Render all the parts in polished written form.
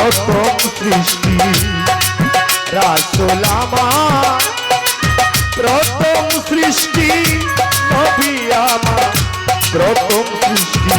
প্রথম সৃষ্টি রাসূল আমার প্রথম সৃষ্টি নবী আমার প্রথম সৃষ্টি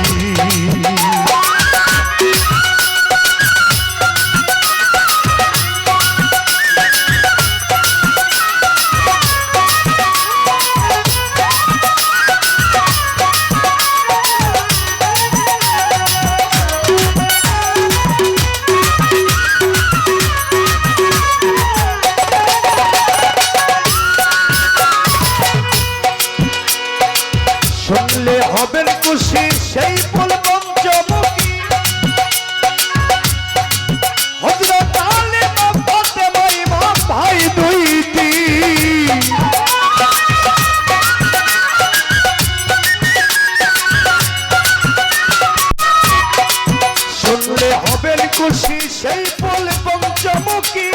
শুনলে হবেন খুশি সেই ফুল পঞ্চমুখী হযরত আলী বা ফাতেমা ইমাম ভাই দুইটি শুনলে হবেন খুশি সেই ফুল পঞ্চমুখী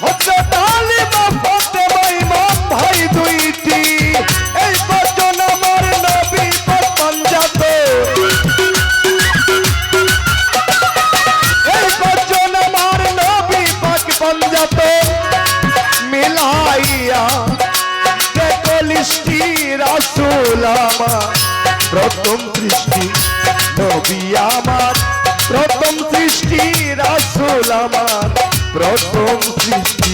হযরত আলী বা ফাতেমা ইমাম ভাই দুইটি এই বচন আমার নবী পাক পাঞ্জাত এই বচন আমার নবী পাক পাঞ্জাত মিলাইয়া দেখো লিস্টি রাসূল আমার প্রথম সৃষ্টি নবী আমার প্রথম সৃষ্টি রাসূল আমার প্রথম সৃষ্টি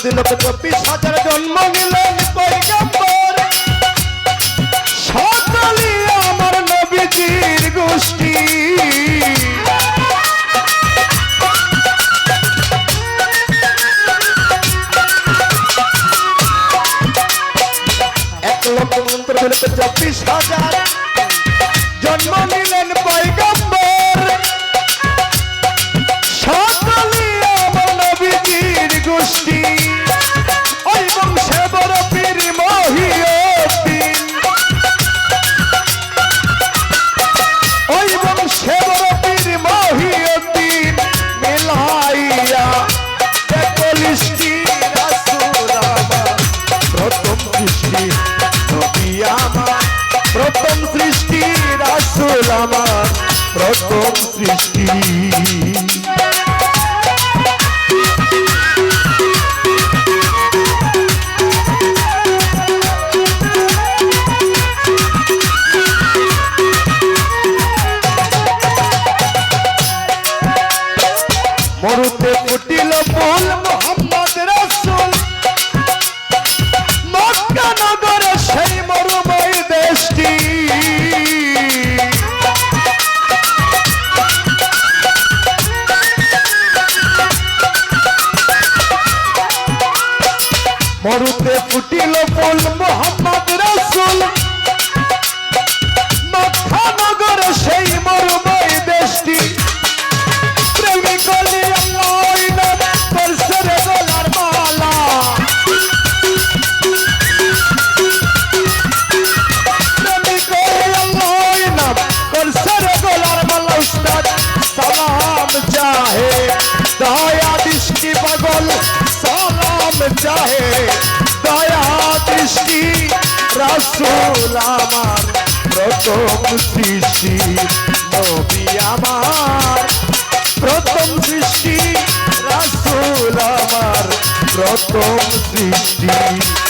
দিল 24,000 জন্ম নিলেন পয়গম্বর সকলি আমার নবীজির গোষ্ঠী এক লক্ষ মন্ত্র দিল 24,000 জন্ম নিলেন পয়গম্বর সকলি আমার নবীজির গোষ্ঠী ওই বংশে বড় পীর মহিউদ্দিন ওই বংশে বড় পীর মহিউদ্দিন মিলাইয়া দেখো লিস্টি রাসূল আমার প্রথম সৃষ্টি নবী আমার প্রথম সৃষ্টি রাসূল আমার প্রথম সৃষ্টি মরুতে ফুটিল ফুল মুহাম্মদ রাসূল মক্কা নগরে সেই মরুময় দেশটি মরুতে ফুটিল ফুল মুহাম্মদ রাসূল মক্কা নগরে সেই মরুময় দেশটি दया दृष्टि पागल सालाम चाहे दया दृष्टि रासूल आमार प्रथम सृष्टि नबी आमार प्रथम सृष्टि रासूल आमार प्रथम सृष्टि